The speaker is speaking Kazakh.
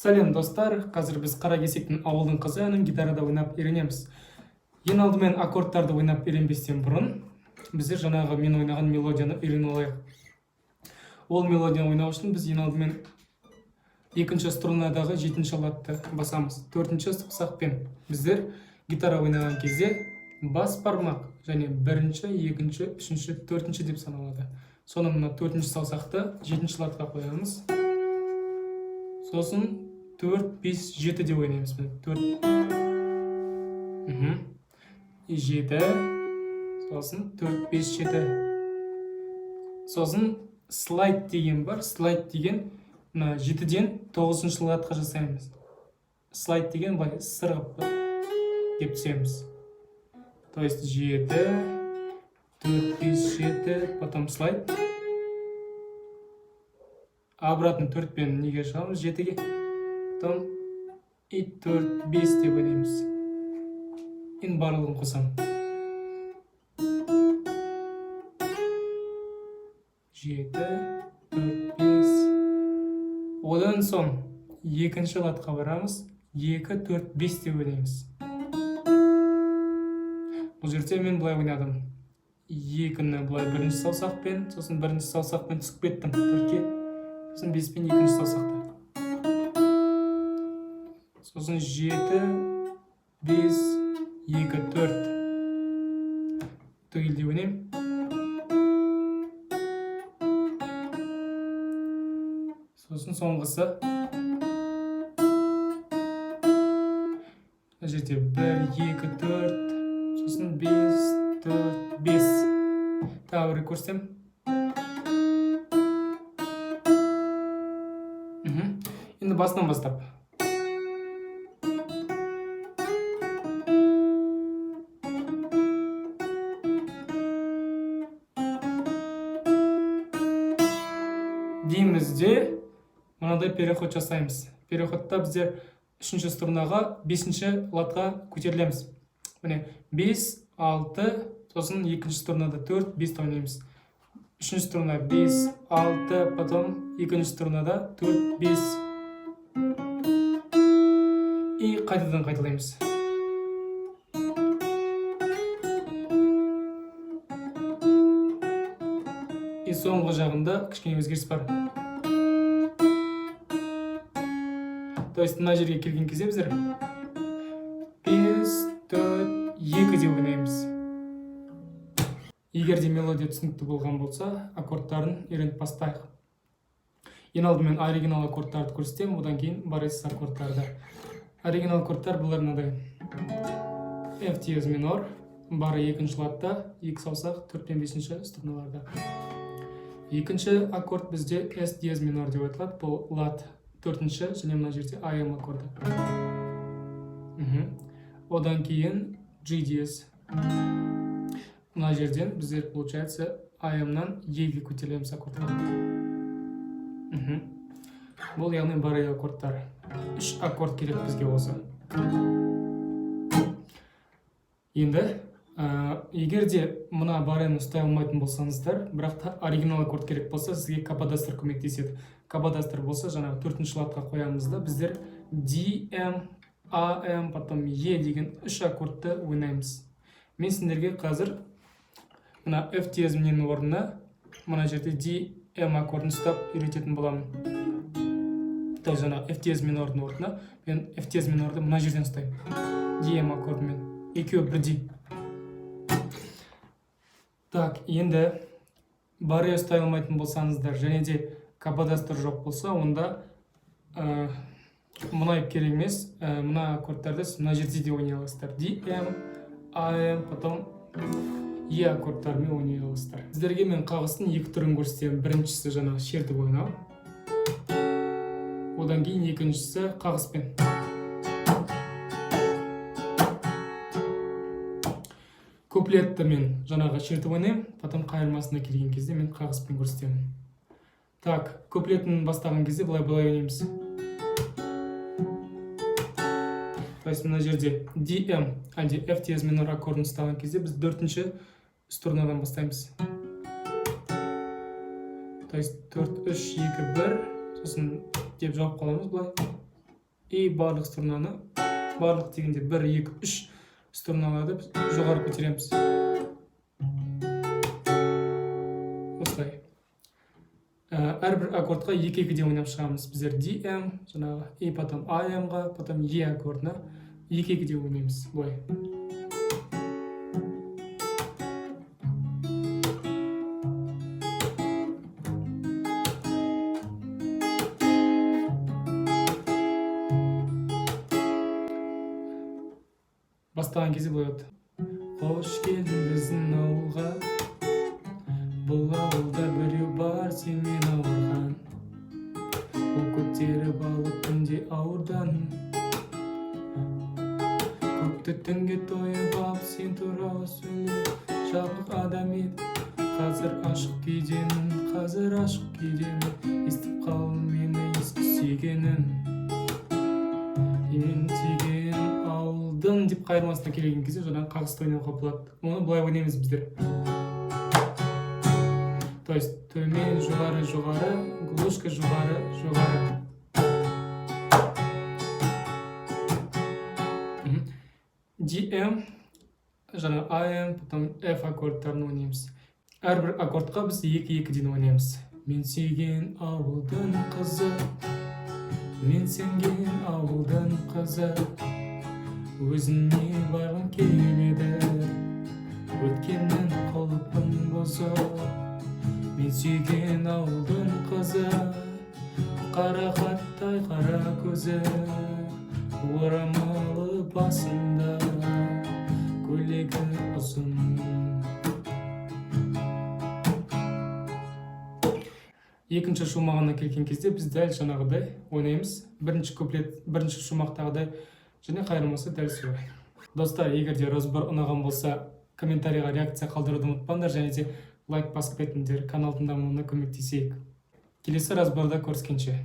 Сәлем достар, қазір біз Қара кесектің ауылдың қызы әнін гитарада ойнап үйренеміз. Ең алдымен аккордтарды ойнап үйренбестен бұрын, біздер жаңағы мен ойнаған мелодияны үйреніп алайық. Ол мелодияны ойнау үшін біз ең алдымен екінші струнадағы 7-ші латты басамыз. 4-ші саусақпен біздер гитара ойнаған кезде бас бармақ және 1-ші, 2-ші, 3-ші, 4-ші деп саналады. Соны мына 4-ші саусақты 7-ші латқа қоямыз. Сосын 4, 5, 7 деп ойнаймыз. 4, 7, сосын 4, 5, 7. Сосын слайд деген бар. Слайд деген 7-ден 9-ші латқа жасаймыз. Слайд деген былай сырғып деп түсеміз. То есть 7, 4, 5, 7, потом слайд. Обратно 4-пен неге шығамыз? 7-ге. Потом 4, 5 деп ойнаймыз. Енді барлығын қосам. 7, 4, 5. Одан соң екінші латқа барамыз. 2, 4, 5 деп ойнаймыз. Бұл жерде мен бұлай ойнадым. 2-ні бұлай 1-ші саусақпен, сосын 1-ші саусақпен түсіп кеттім. 4-ке. Сосын 5-пен 2-ші саусақта. Сосын 7, 5, 2, 4. Түгелде ойнайым. Сосын соңғысы. Жерде 1, 2, 4. Сосын 5, 4, 5. Тағы бір көрсем. Енді басынан бастап. Деймізде мынадай переход жасаймыз. Переходта біздер 3-ші струнаға 5-ші латқа көтерілеміз. Міне 5, 6, сосын 2-ші струнада 4, 5 ойнаймыз. 3-ші струна 5, 6, потом 2-ші струнада 4, 5. И қайтадан қайталаймыз. И соңғы жағында кішкене өзгеріс бар. То есть мына жерге келген кезде біздер 5, 4, 2 деп ойнаймыз. Егер де мелодия түсінікті болған болса, аккордтарын үйреніп бастайық. Ең алдымен оригинал аккордтарды көрсетемін, одан кейін барайсыз аккордтарды. Оригинал аккордтар бұлар мынадай. F диез минор, бары 2-ші латта, 2 саусақ 4 пен 5-ші струналарда. Екінші аккорд бізде S диез минор деп айтылады. Бұл лат 4-ші және мына жерде AM аккорды. Одан кейін G диез. Мына жерден біздер, получается, AM-нан E-ге көтерілеміз аккордқа. Бұл яғни барай аккордтар. 3 аккорд керек бізге осы. Енді, егер де мұна барайны ұстай алмайтын болсаңыздар, бірақ та оригинал аккорд керек болса, сізге каподастр көмектеседі. Каподастр болса, жаңағы 4-ші латқа қоямызда, біздер D, M, A, M, потом E деген 3 аккордты ойнаймыз. Мен сендерге қазір мұна F диезімнен орнына, мұна жерде D, M аккордын ұстап үйрететін боламын. То есть жаңағы F диез минордың орнына, мен F диез минорды мұна жерден ұстаймын. D, M аккордымен. Екеуі бірдей. Так, енді барай ұстай алмайтын болсаңыздар, және де каподастр жоқ болса, онда мұна керек емес, мұна аккордтарды мұна жерде де ойнай аласыздар. D, M, A, M, потом E аккордтарымен ойнай аласыздар. Сіздерге мен қағыстың 2 түрін көрсетемін. Біріншісі жаңағы шертіп ойнау. Одан кейін екіншісі қағыспен. Куплетті мен жаңағы шертіп ойнаймын, потом қайырмасына келген кезде мен қағыспен көрсетемін. Так, куплетін бастаған кезде былай ойнаймыз. То есть мына жерде D, M, әлде F диез минор аккордын ұстаған кезде біз 4-ші струнадан бастаймыз. То есть 4, 3, 2, 1, сосын деп жауап қаламыз былай. и барлық струнаны, барлық дегенде 1, 2, 3 струналарды біз жоғары көтереміз. Осылай. Әрбір аккордқа 2-2-де ойнап шығамыз. Біздер DM, жаңағы и потом AM-ға, потом E аккордына 2-2-де ойнаймыз. Бұлай. Бастаған кезде былай болады. Қош келдің біздің ауылға, бұл ауылда біреу бар сенмен ауырған, ол көтеріп алып күнде ауырдан, көкті түнге тойып алып сен туралы сөйлеп, жалғық адам ед, қазір ашық күйдемін, қазір ашық күйдемін, естіп қал мені ескі сүйгенім, мен сүйген ауылдың деп қайырмасына келген кезде жаңағы қағысты ойнауға болады. Оны былай ойнаймыз біздер. То есть төмен, жоғары, жоғары, глушка, жоғары, жоғары. DM, жаңа AM, потом F аккордтарын ойнаймыз. Әрбір аккордқа біз 2-2-ден ойнаймыз. Мен сүйген ауылдың қызы, мен сенген ауылдың қызы, өзіне барғым келеді, өткеннің құлпын бұзып. Мен сүйген ауылдың қызы, қара қаттай қара көзі, орамалы басында, көйлегі ұзын. Екінші шумағына келген кезде біз дәл жаңағыдай ойнаймыз. Бірінші куплет, бірінші шумақтағыдай және қайырмасы дәл солай. Достар, егер де разбор ұнаған болса, комментарийға реакция қалдыруды ұмытпаңдар, және де лайк басып кетіңдер, каналдың дамуына көмектесейік. Келесі разборда көріскенше.